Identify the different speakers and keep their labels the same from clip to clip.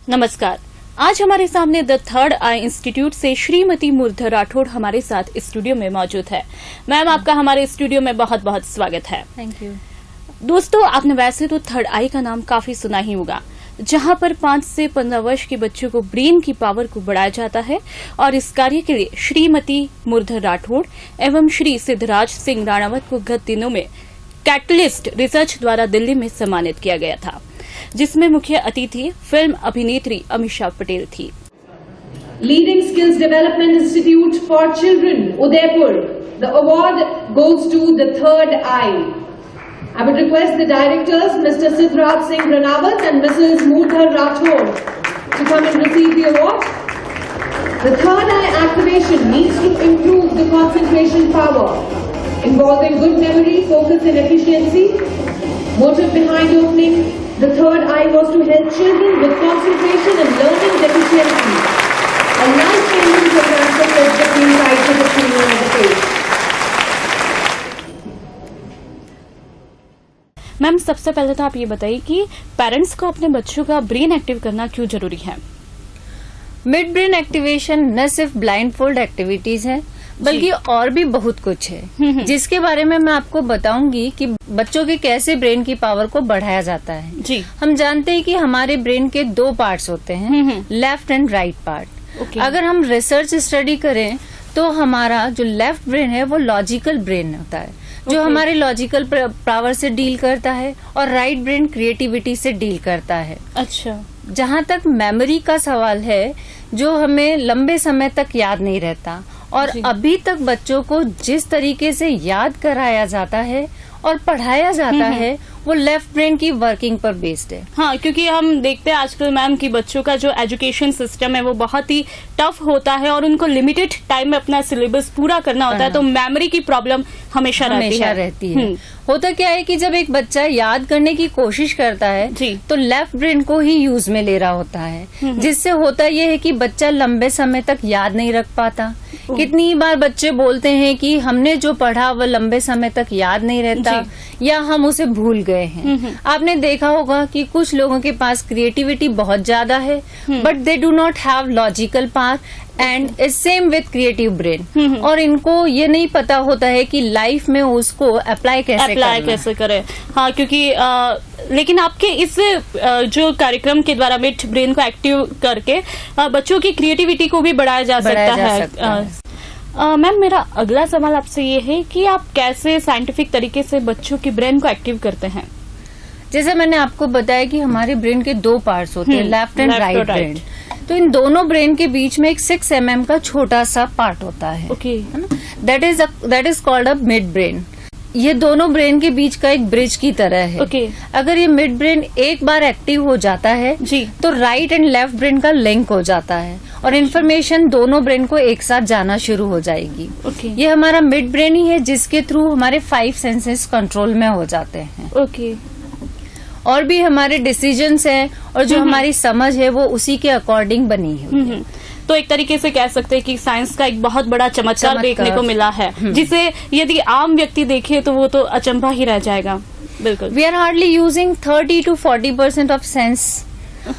Speaker 1: नमस्कार। आज हमारे सामने द थर्ड आई इंस्टीट्यूट से श्रीमती मुरलीधर राठौड़ हमारे साथ स्टूडियो में मौजूद है। मैम, आपका हमारे स्टूडियो में बहुत बहुत स्वागत है।
Speaker 2: Thank you.
Speaker 1: दोस्तों, आपने वैसे तो थर्ड आई का नाम काफी सुना ही होगा, जहां पर 5 से 15 वर्ष के बच्चों को ब्रेन की पावर को बढ़ाया जाता है और इस कार्य के लिए श्रीमती मुरलीधर राठौड़ एवं श्री सिद्धराज सिंह राणावत को गत दिनों में कैटलिस्ट रिसर्च द्वारा दिल्ली में सम्मानित किया गया था, जिसमें मुख्य अतिथि फिल्म अभिनेत्री अमीषा पटेल थी।
Speaker 3: Leading Skills Development Institute for Children, Udaipur. The award goes to the Third Eye. I would request the directors, Mr. Siddharth Singh Ranawat and Mrs. Murugadhar Rathod, to come and receive the award. The Third Eye activation needs to improve the concentration power, involving good memory, focus and efficiency. Motive behind opening the Third Eye was to help children with concentration and learning deficiency. A life-changing program for kids between 5 to 15 years of age.
Speaker 1: Ma'am, सबसे पहले तो आप ये बताइए कि parents को अपने बच्चों का ब्रेन एक्टिव करना क्यों जरूरी है?
Speaker 2: मिड ब्रेन एक्टिवेशन न सिर्फ ब्लाइंड फोल्ड एक्टिविटीज है, बल्कि और भी बहुत कुछ है, जिसके बारे में मैं आपको बताऊंगी कि बच्चों के कैसे ब्रेन की पावर को बढ़ाया जाता है।
Speaker 1: जी।
Speaker 2: हम जानते हैं कि हमारे ब्रेन के 2 पार्ट्स होते हैं, लेफ्ट एंड राइट पार्ट। अगर हम रिसर्च स्टडी करें तो हमारा जो लेफ्ट ब्रेन है वो लॉजिकल ब्रेन होता है, जो हमारे लॉजिकल पावर से डील करता है, और राइट ब्रेन क्रिएटिविटी से डील करता है।
Speaker 1: अच्छा।
Speaker 2: जहाँ तक मेमोरी का सवाल है, जो हमें लंबे समय तक याद नहीं रहता, और अभी तक बच्चों को जिस तरीके से याद कराया जाता है और पढ़ाया जाता है वो लेफ्ट ब्रेन की वर्किंग पर बेस्ड है।
Speaker 1: हाँ, क्योंकि हम देखते हैं आजकल मैम कि बच्चों का जो एजुकेशन सिस्टम है वो बहुत ही टफ होता है और उनको लिमिटेड टाइम में अपना सिलेबस पूरा करना होता है, तो मेमोरी की प्रॉब्लम हमेशा रहती है।
Speaker 2: होता क्या है कि जब एक बच्चा याद करने की कोशिश करता है तो लेफ्ट ब्रेन को ही यूज में ले रहा होता है, जिससे होता यह है कि बच्चा लंबे समय तक याद नहीं रख पाता। कितनी बार बच्चे बोलते हैं कि हमने जो पढ़ा वह लंबे समय तक याद नहीं रहता, या हम उसे भूल गए हैं। आपने देखा होगा कि कुछ लोगों के पास क्रिएटिविटी बहुत ज्यादा है, but they do not have logical part and same with creative brain, और इनको ये नहीं पता होता है कि लाइफ में उसको अप्लाई कैसे
Speaker 1: करें। हाँ, क्योंकि लेकिन आपके इस जो कार्यक्रम के द्वारा मिड ब्रेन को एक्टिव करके बच्चों की क्रिएटिविटी को भी बढ़ाया जा सकता है। मैम, मेरा अगला सवाल आपसे ये है कि आप कैसे साइंटिफिक तरीके से बच्चों की ब्रेन को एक्टिव करते हैं?
Speaker 2: जैसे मैंने आपको बताया कि हमारे ब्रेन के 2 पार्ट्स होते हैं, लेफ्ट एंड राइट ब्रेन। तो इन दोनों ब्रेन के बीच में एक 6 mm का छोटा सा पार्ट होता है, है ना? That is called a mid brain. ये दोनों ब्रेन के बीच का एक ब्रिज की तरह है। अगर ये मिड ब्रेन एक बार एक्टिव हो जाता है तो राइट एंड लेफ्ट ब्रेन का लिंक हो जाता है और इन्फॉर्मेशन दोनों ब्रेन को एक साथ जाना शुरू हो जाएगी। ये हमारा मिड ब्रेन ही है, जिसके थ्रू हमारे 5 सेंसेस कंट्रोल में हो जाते हैं। और भी हमारे डिसीजंस हैं और जो हमारी समझ है वो उसी के अकॉर्डिंग बनी है।
Speaker 1: तो एक तरीके से कह सकते हैं कि साइंस का एक बहुत बड़ा चमत्कार देखने को मिला है, जिसे यदि आम व्यक्ति देखे तो वो तो अचंभा ही रह जाएगा। बिल्कुल।
Speaker 2: We are hardly using 30 to 40% of sense.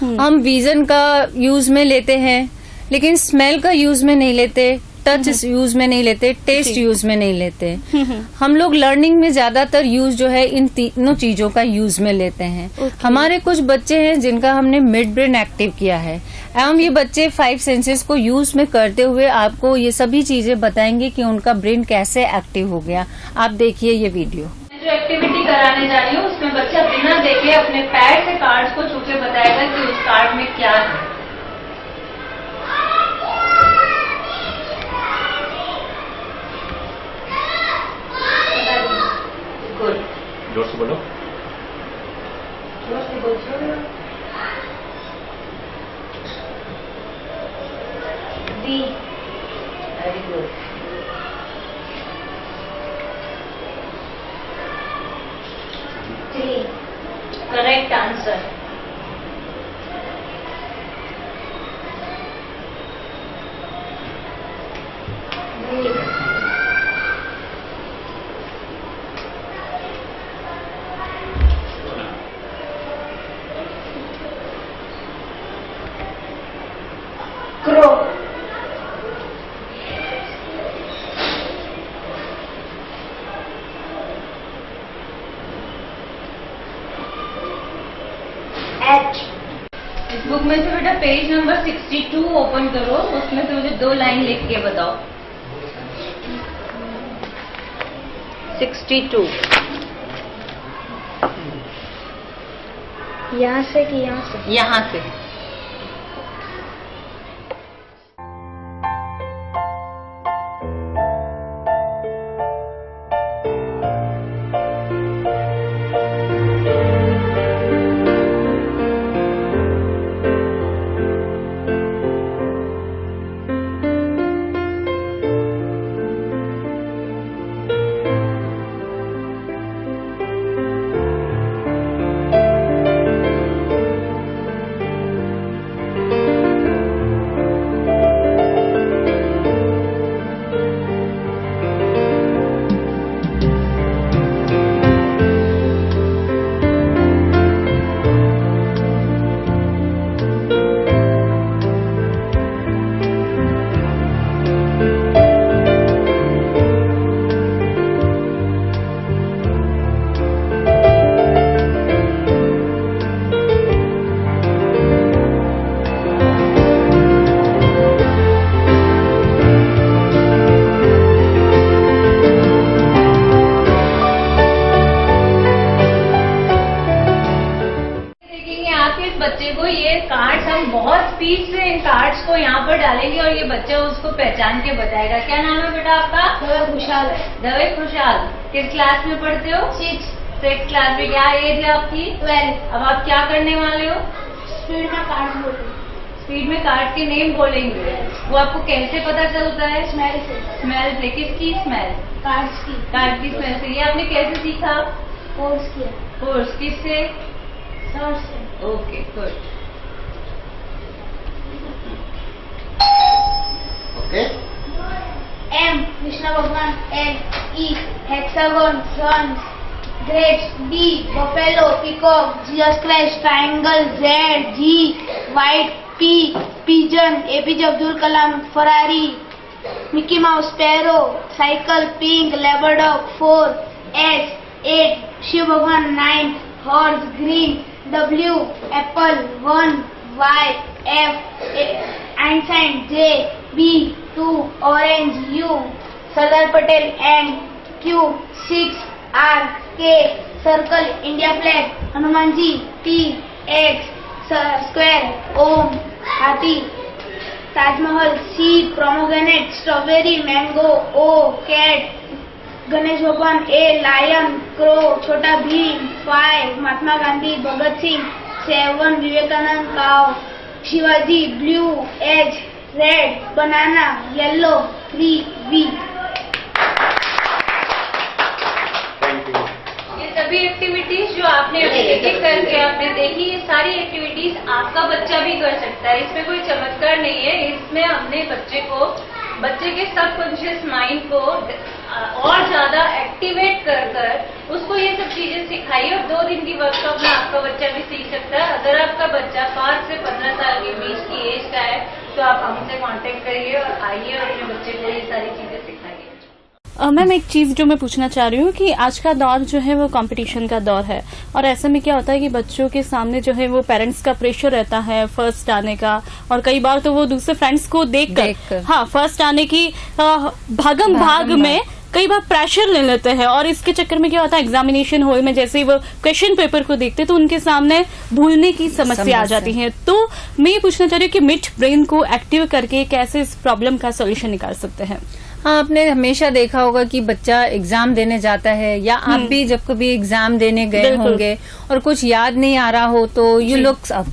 Speaker 2: हम विजन का यूज में लेते हैं, लेकिन स्मेल का यूज में नहीं लेते, टच यूज में नहीं लेते, टेस्ट यूज में नहीं लेते। हम लोग लर्निंग में ज्यादातर यूज जो है इन तीनों चीजों का यूज में लेते हैं। हमारे कुछ बच्चे हैं जिनका हमने मिड ब्रेन एक्टिव किया है, एवं ये बच्चे 5 सेंसेस को यूज में करते हुए आपको ये सभी चीजें बताएंगे कि उनका ब्रेन कैसे एक्टिव हो गया। आप देखिए ये वीडियो।
Speaker 4: जो एक्टिविटी कराने जा रही हूँ उसमें बच्चा बिना देखे अपने पैर से कार्ड्स को छू के बताएगा कि उस कार्ड में क्या है।
Speaker 5: जोर से बोलो।
Speaker 4: जोर से बोलो। D. Very good. Three. Correct answer. इस बुक में से बेटा पेज नंबर 62 ओपन करो, उसमें से मुझे 2 लाइन लिख के बताओ। 62
Speaker 6: यहाँ से कि यहाँ से?
Speaker 4: यहाँ से। बच्चे को ये कार्ड्स हम बहुत स्पीड से इन कार्ड्स को यहाँ पर डालेंगे और ये बच्चा उसको पहचान के बताएगा। क्या नाम है बेटा आपका?
Speaker 6: दवे खुशहाल।
Speaker 4: दवे खुशहाल। किस क्लास में पढ़ते हो? 6th क्लास में। क्या एज है आपकी?
Speaker 6: 12।
Speaker 4: अब आप क्या करने वाले हो?
Speaker 6: स्पीड में कार्ड बोलेंगे।
Speaker 4: स्पीड में कार्ड के नेम बोलेंगे। वो आपको कैसे पता चलता है?
Speaker 6: स्मेल से।
Speaker 4: स्मेल से। किसकी स्मेल?
Speaker 6: कार्ड्स की।
Speaker 4: कार्ड की स्मेल से। ये आपने कैसे सीखा?
Speaker 6: कोर्स किया।
Speaker 4: कोर्स किससे?
Speaker 6: सर से।
Speaker 4: Okay good.
Speaker 5: Okay.
Speaker 6: M Krishna भगवान। N E hexagon sun grapes. B buffalo peacock. Jesus Christ triangle. Z G white. P pigeon APJ Abdul Kalam. Ferrari Mickey Mouse. Sparrow cycle. Pink labrador dog. 4 S 8 Shiva भगवान। 9 horse green. W apple. 1 Y F Einstein. J B 2 orange. U Sardar Patel. N Q 6 R K circle India flag. Hanuman ji. T X square. ओम हाथी। Taj Mahal. C pomegranate strawberry mango. O cat Ganesh भगवान। A lion crow छोटा भीम। 5 महात्मा गांधी भगत सिंह। 7 विवेकानंद काव। Shivaji blue. H red banana yellow. 3 V।
Speaker 4: ये सभी activities जो आपने एक एक करके आपने देखी, ये सारी एक्टिविटीज आपका बच्चा भी कर सकता है। इसमें कोई चमत्कार नहीं है। इसमें हमने बच्चे के सबकॉन्शियस माइंड को और ज्यादा एक्टिवेट कर उसको ये सब चीजें सिखाई और 2 दिन की वर्कशॉप में आपका बच्चा भी सीख सकता है। अगर आपका बच्चा 5 से 15 साल के बीच की एज का है तो आप हमसे कांटेक्ट करिए और आइए और अपने बच्चे को ये सारी चीजें सिखाइए।
Speaker 1: मैम एक चीज जो मैं पूछना चाह रही हूँ कि आज का दौर जो है वो कंपटीशन का दौर है और ऐसे में क्या होता है कि बच्चों के सामने जो है वो पेरेंट्स का प्रेशर रहता है फर्स्ट आने का और कई बार तो वो दूसरे फ्रेंड्स को देखकर हाँ फर्स्ट आने की भागम भाग में कई बार प्रेशर ले लेते हैं और इसके चक्कर में क्या होता है एग्जामिनेशन हॉल में जैसे ही वो क्वेश्चन पेपर को देखते तो उनके सामने भूलने की समस्या आ जाती है। तो मैं ये पूछना चाह रही हूँ कि मिड ब्रेन को एक्टिव करके कैसे इस प्रॉब्लम का सोल्यूशन निकाल सकते हैं?
Speaker 2: हाँ, आपने हमेशा देखा होगा कि बच्चा एग्जाम देने जाता है या आप भी जब कभी एग्जाम देने गए होंगे और कुछ याद नहीं आ रहा हो तो यू लुक्स अप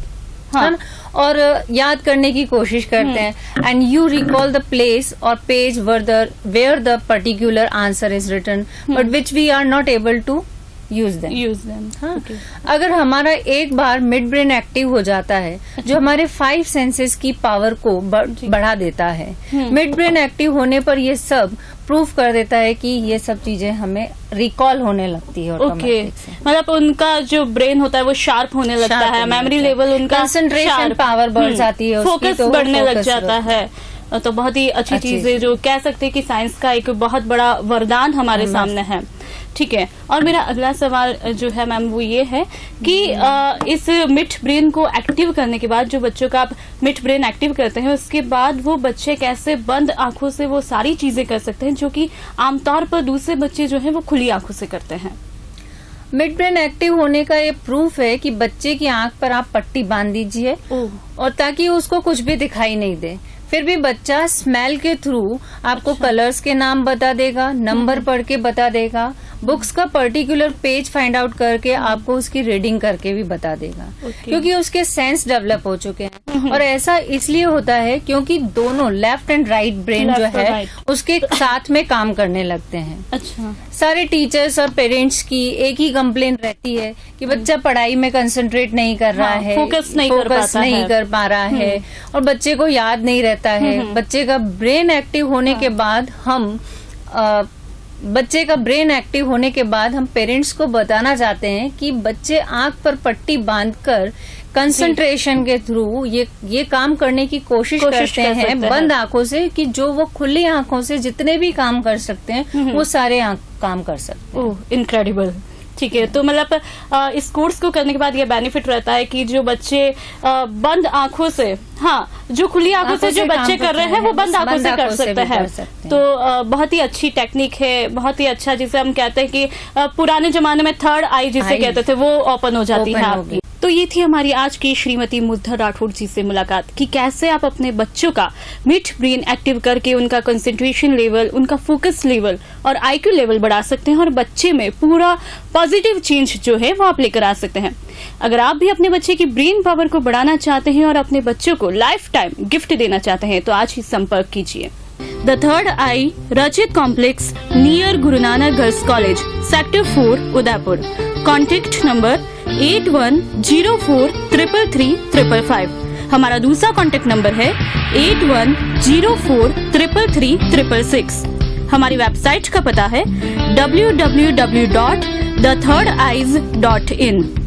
Speaker 2: और याद करने की कोशिश करते हैं and you recall the place और page where the particular answer is written but which we are not able to use them. हाँ, अगर हमारा एक बार मिड ब्रेन एक्टिव हो जाता है जो हमारे 5 सेंसेस की पावर को बढ़ा देता है, मिड ब्रेन एक्टिव होने पर ये सब प्रूव कर देता है कि ये सब चीजें हमें रिकॉल होने लगती है।
Speaker 1: ओके, मतलब उनका जो ब्रेन होता है वो शार्प होने लगता है, मेमोरी लेवल उनका
Speaker 2: कंसंट्रेशन पावर बढ़ जाती है,
Speaker 1: फोकस बढ़ने लग जाता है। तो बहुत ही अच्छी चीज है, जो कह सकते हैं कि साइंस का एक बहुत बड़ा वरदान हमारे सामने है। ठीक है, और मेरा अगला सवाल जो है मैम वो ये है कि इस मिड ब्रेन को एक्टिव करने के बाद, जो बच्चों का आप मिड ब्रेन एक्टिव करते हैं, उसके बाद वो बच्चे कैसे बंद आंखों से वो सारी चीजें कर सकते हैं जो कि आमतौर पर दूसरे बच्चे जो हैं वो खुली आंखों से करते हैं।
Speaker 2: मिड ब्रेन एक्टिव होने का ये प्रूफ है कि बच्चे की आंख पर आप पट्टी बांध दीजिए और ताकि उसको कुछ भी दिखाई नहीं दे, फिर भी बच्चा स्मेल के थ्रू आपको कलर्स के नाम बता देगा, नंबर पढ़ के बता देगा, बुक्स का पर्टिकुलर पेज फाइंड आउट करके आपको उसकी रीडिंग करके भी बता देगा, क्योंकि उसके सेंस डेवलप हो चुके हैं। और ऐसा इसलिए होता है क्योंकि दोनों लेफ्ट एंड राइट ब्रेन जो है उसके साथ में काम करने लगते हैं।
Speaker 1: अच्छा,
Speaker 2: सारे टीचर्स और पेरेंट्स की एक ही कंप्लेंट रहती है कि बच्चा पढ़ाई में कंसंट्रेट नहीं कर रहा है,
Speaker 1: फोकस नहीं
Speaker 2: कर पा रहा है और बच्चे को याद नहीं रहता है। बच्चे का ब्रेन एक्टिव होने के बाद हम पेरेंट्स को बताना चाहते हैं कि बच्चे आंख पर पट्टी बांधकर कंसंट्रेशन के थ्रू ये काम करने की कोशिश करते हैं बंद आंखों से, कि जो वो खुली आंखों से जितने भी काम कर सकते हैं वो सारे काम कर सकते हैं।
Speaker 1: ओह, इनक्रेडिबल। ठीक है, तो मतलब इस कोर्स को करने के बाद ये बेनिफिट रहता है कि जो बच्चे बंद आंखों से, जो खुली आंखों से जो बच्चे कर रहे हैं वो बंद आंखों से कर सकते हैं। तो बहुत ही अच्छी टेक्निक है, बहुत ही अच्छा, जिसे हम कहते हैं कि पुराने जमाने में थर्ड आई जिसे कहते थे वो ओपन हो जाती है आपकी। तो ये थी हमारी आज की श्रीमती मुरधर राठौड़ जी से मुलाकात कि कैसे आप अपने बच्चों का मिड ब्रेन एक्टिव करके उनका कंसंट्रेशन लेवल, उनका फोकस लेवल और आईक्यू लेवल बढ़ा सकते हैं और बच्चे में पूरा पॉजिटिव चेंज जो है वो आप लेकर आ सकते हैं। अगर आप भी अपने बच्चे की ब्रेन पावर को बढ़ाना चाहते हैं और अपने बच्चों को लाइफ टाइम गिफ्ट देना चाहते हैं तो आज ही संपर्क कीजिए। द थर्ड आई, रचित complex, near Guru Nanak girls college, sector 4, Udaipur. Contact number 8104333555। हमारा दूसरा कॉन्टेक्ट नंबर है 8104333556। हमारी वेबसाइट का पता है www.thethirdeyes.in।